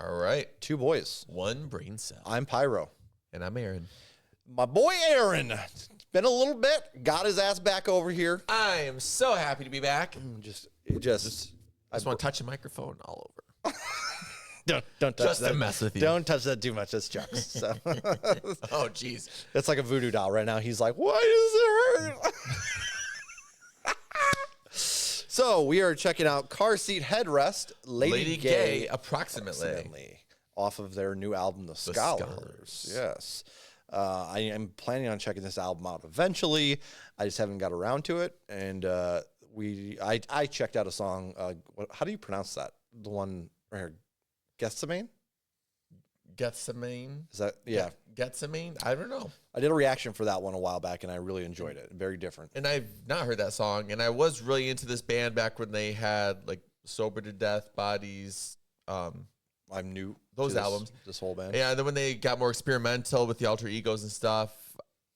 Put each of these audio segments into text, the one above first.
All right. Two boys. One brain cell. I'm Pyro. And I'm Aaron. My boy Aaron. It's been a little bit. Got his ass back over here. I am so happy to be back. I just want to touch a microphone all over. Don't touch Just that. to mess with you. Don't touch that too much. That's Chuck's. So. Oh, jeez. That's like a voodoo doll right now. He's like, why does it hurt? So we are checking out Car Seat Headrest, Lady Gay, approximately, off of their new album, The Scholars. Yes. I am planning on checking this album out eventually. I just haven't got around to it. And I checked out a song. How do you pronounce that? The one right here. Gethsemane? Gethsemane? Is that, yeah. Gethsemane? I don't know. I did a reaction for that one a while back, and I really enjoyed it. Very different. And I've not heard that song. And I was really into this band back when they had, like, Sober to Death, Bodies. I'm new those to albums. This whole band. Yeah, and then when they got more experimental with the alter egos and stuff,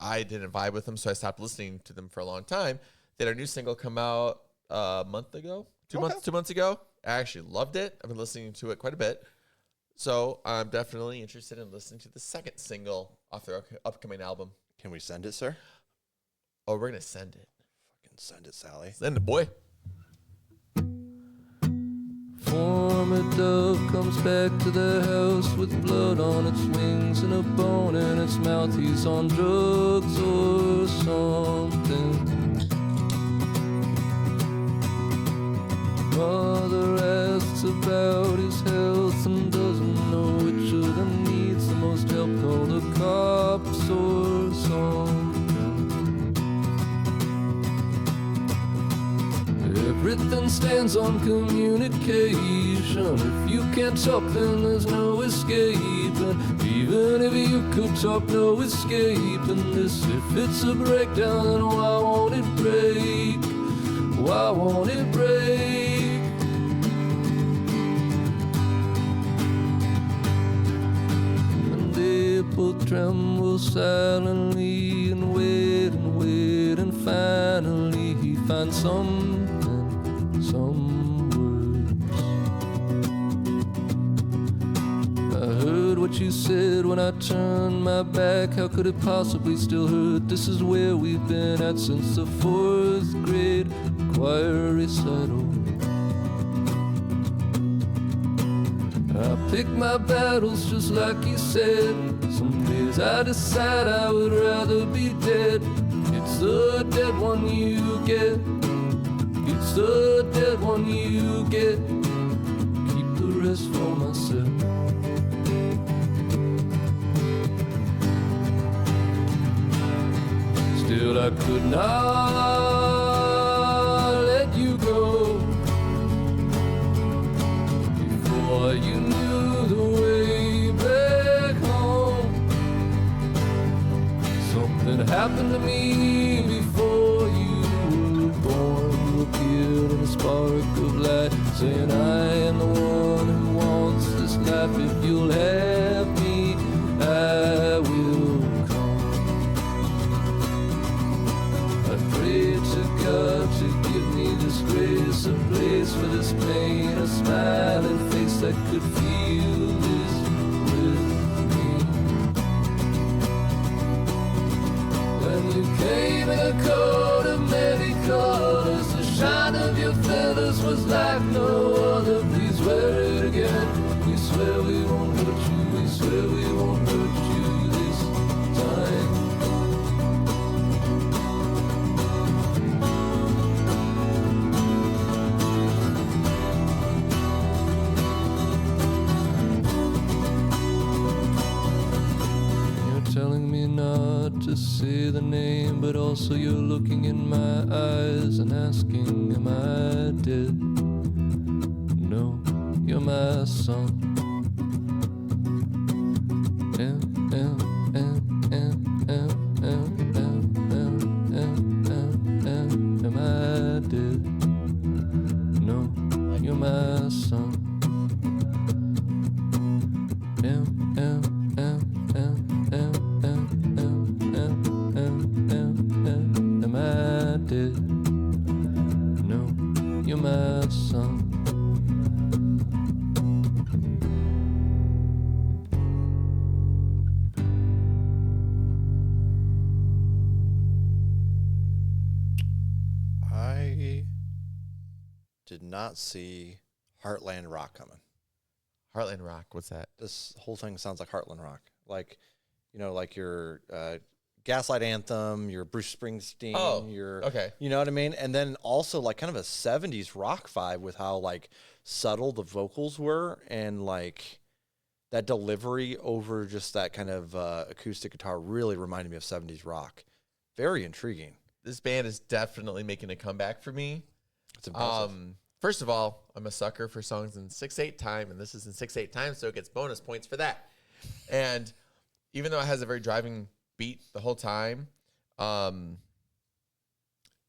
I didn't vibe with them, so I stopped listening to them for a long time. They had a new single come out a month ago, 2 months ago. I actually loved it. I've been listening to it quite a bit. So I'm definitely interested in listening to the second single off their upcoming album. Can we send it, sir? Oh, we're going to send it. Fucking send it, Sally. Send it, boy. Former dove comes back to the house with blood on its wings and a bone in its mouth. He's on drugs or something. Mother asks about his health and doesn't know which of them needs the most help. Call the cops or something. Everything stands on communication. If you can't talk, then there's no escaping. Even if you could talk, no escaping this. If it's a breakdown, then why won't it break? Why won't it break? And they both tremble silently and wait, and finally he finds something, some words. I heard what you said when I turned my back. How could it possibly still hurt? This is where we've been at since the 4th grade choir recital. I pick my battles just like you said. Some days I decide I would rather be dead. It's the dead one you get. It's the dead one you get. Keep the rest for myself. Still I could not let you go before you knew the way back home. Something happened to me before you were born. You appeared in a spark of light, saying I am the one who wants this life. If you'll have me, I will come. I pray to God to give me this grace, a place for this pain, a smiling face that could feel this with me. When you came in a coat of many colors, the shine of your feathers was like no other. Please wear it again. We swear we won't hurt you. We swear we won't hurt you this time. Telling me not to say the name, but also you're looking in my eyes and asking, am I dead? No, you're my son. Am I dead? No, you're my son. Am I dead? No, 'You're my son. not see Heartland Rock coming. Heartland Rock, what's that? This whole thing sounds like Heartland Rock. Like, like your Gaslight Anthem, your Bruce Springsteen, your okay. You know what I mean? And then also like kind of a 70s rock vibe with how like subtle the vocals were and like that delivery over just that kind of acoustic guitar really reminded me of 70s rock. Very intriguing. This band is definitely making a comeback for me. It's impressive. First of all, I'm a sucker for songs in 6/8 time, and this is in 6/8 time, so it gets bonus points for that. And even though it has a very driving beat the whole time,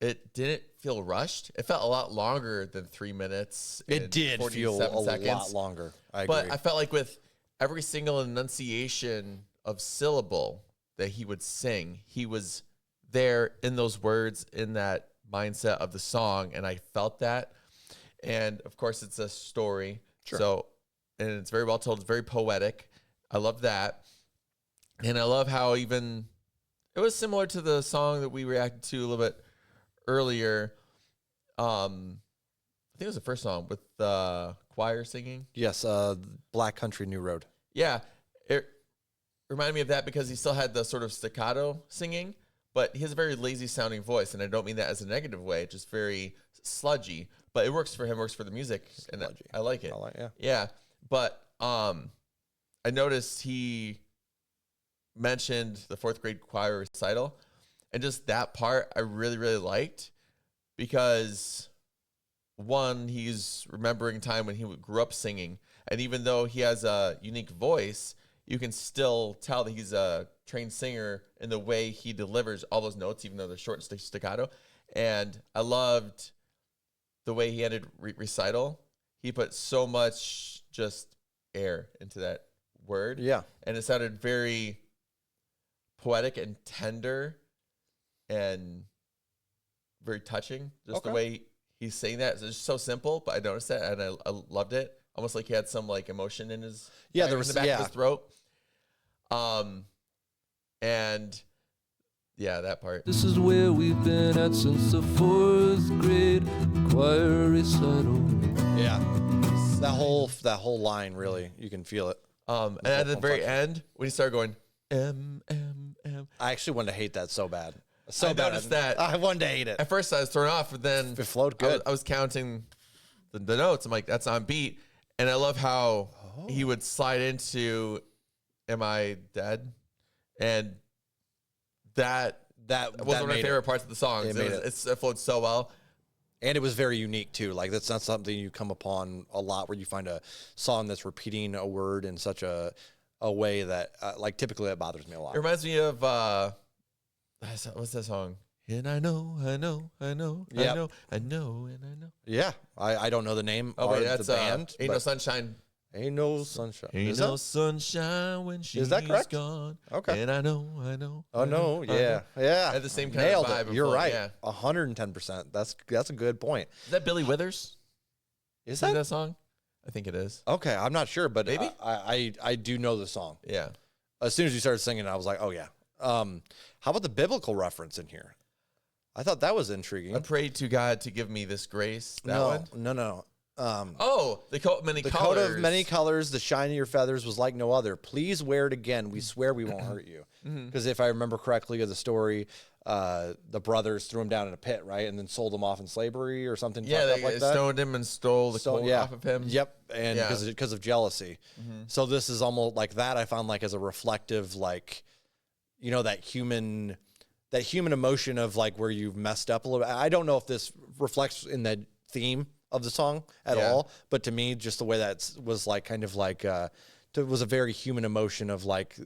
it didn't feel rushed. It felt a lot longer than 3 minutes. It did feel a lot longer. I agree. But I felt like with every single enunciation of syllable that he would sing, he was there in those words, in that mindset of the song, and I felt that. And of course, it's a story. Sure. So, and it's very well told. It's very poetic. I love that. And I love how even it was similar to the song that we reacted to a little bit earlier. I think it was the first song with the choir singing. Yes, Black Country New Road. Yeah, it reminded me of that because he still had the sort of staccato singing, but he has a very lazy sounding voice, and I don't mean that as a negative way, just very sludgy. But it works for him, works for the music, and I like it. Yeah. But I noticed he mentioned the 4th grade choir recital, and just that part I really, really liked because, one, he's remembering time when he grew up singing, and even though he has a unique voice, you can still tell that he's a trained singer in the way he delivers all those notes, even though they're short staccato. And I loved the way he ended recital. He put so much just air into that word. Yeah. And it sounded very poetic and tender and very touching. Just the way he's saying that. It's just so simple, but I noticed that and I loved it. Almost like he had some like emotion in his there was in the back of his throat. And yeah, that part. This is where we've been at since the 4th grade choir recital. Yeah, that whole line really, you can feel it. And at the very end, when he started going M M M, I actually wanted to hate that so bad. I noticed that. I wanted to hate it. At first, I was thrown off, but then it flowed good. I was counting the notes. I'm like, that's on beat, and I love how he would slide into "Am I Dead?" and that was one of my favorite parts of the song. It flowed so well. And it was very unique, too. Like, that's not something you come upon a lot where you find a song that's repeating a word in such a way that, like, typically that bothers me a lot. It reminds me of, what's that song? And I know, and I know. Yeah. I don't know the name of that's the band. Ain't No Sunshine. Ain't No Sunshine. Ain't no sunshine when she's gone. Okay. And I know. Oh, no. Yeah. Yeah. Had the same kind Nailed of vibe. it. You're right. Yeah. 110%. That's a good point. Is that Billy Withers? Is that song? I think it is. Okay. I'm not sure, but maybe I do know the song. Yeah. As soon as you started singing, I was like, oh, yeah. How about the biblical reference in here? I thought that was intriguing. I prayed to God to give me this grace. No. The coat of many colors. The coat of many colors, the shine of your feathers was like no other. Please wear it again. We swear we won't hurt you. Because if I remember correctly of the story, the brothers threw him down in a pit, right? And then sold him off in slavery or something. Yeah, they stoned him and stole the coat off of him. Yep, and because of jealousy. So this is almost like that I found like as a reflective, like, that human emotion of like where you've messed up a little bit. I don't know if this reflects in the theme of the song at all, but to me, just the way that was like kind of like it was a very human emotion of like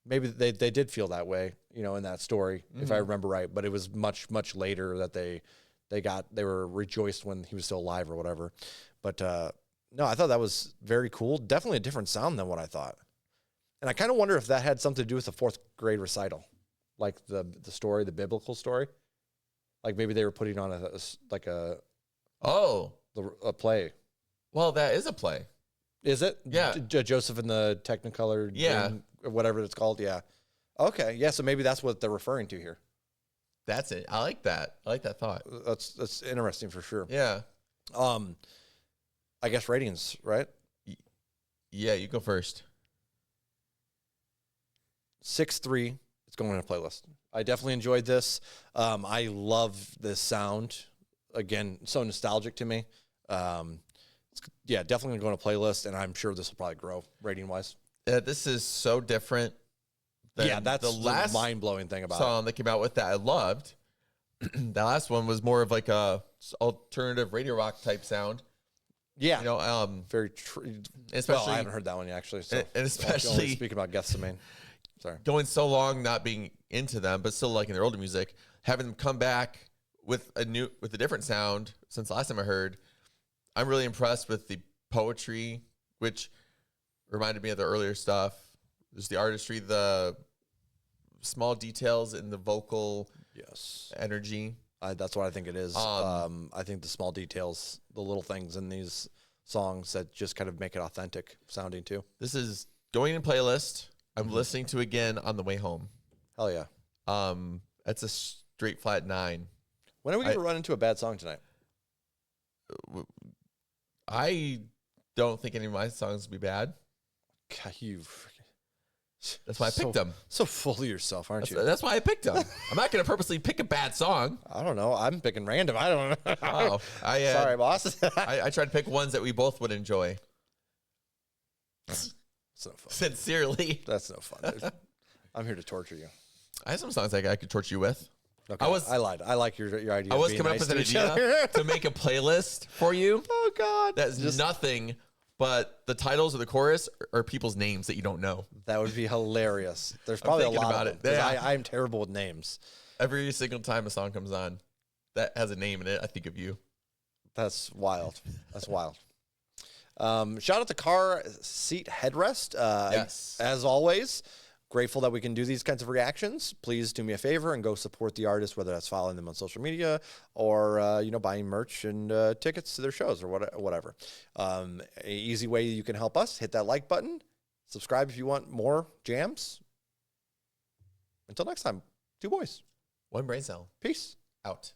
maybe they did feel that way, in that story, if I remember right. But it was much later that they were rejoiced when he was still alive or whatever. But no, I thought that was very cool. Definitely a different sound than what I thought, and I kind of wonder if that had something to do with the 4th grade recital. Like the story, the biblical story, like maybe they were putting on a play. Well, that is a play. Is it? Yeah. Joseph and the Technicolor. Yeah. Whatever it's called. Yeah. Okay. Yeah. So maybe that's what they're referring to here. That's it. I like that. I like that thought. That's interesting for sure. Yeah. I guess ratings, right? Yeah, you go first. 6.3. It's going in a playlist. I definitely enjoyed this. I love this sound. Again, so nostalgic to me. Definitely going to go in a playlist, and I'm sure this will probably grow rating-wise. This is so different than that's the last mind-blowing thing about song that came out with that I loved. The last one was more of like a alternative radio rock type sound. Yeah, you know, very. Especially, I haven't heard that one yet, actually. So and especially speaking about Gethsemane. Sorry, going so long not being into them, but still liking their older music, having them come back with a different sound since the last time I heard. I'm really impressed with the poetry, which reminded me of the earlier stuff. There's the artistry, the small details in the vocal energy. That's what I think it is. I think the small details, the little things in these songs that just kind of make it authentic sounding too. This is going in playlist. I'm listening to again on the way home. Hell yeah. That's a straight flat 9. When are we going to run into a bad song tonight? I don't think any of my songs will be bad. God, That's why I picked them. So full of yourself, aren't you? That's why I picked them. I'm not going to purposely pick a bad song. I don't know. I'm picking random. I don't know. Oh, sorry, boss. I tried to pick ones that we both would enjoy. That's no fun. Sincerely. That's no fun, dude. I'm here to torture you. I have some songs I could torture you with. Okay, I lied. I like your idea. I was coming up with an idea to make a playlist for you. Oh, God. That's just nothing, but the titles of the chorus are people's names that you don't know. That would be hilarious. There's probably a lot about of it. them, Yeah. I'm terrible with names. Every single time a song comes on that has a name in it, I think of you. That's wild. That's wild. Shout out to Car Seat Headrest. Yes. As always, grateful that we can do these kinds of reactions. Please do me a favor and go support the artist, whether that's following them on social media or buying merch and tickets to their shows or whatever. An easy way you can help us, hit that like button. Subscribe if you want more jams. Until next time, 2 boys. 1 brain cell. Peace. Out.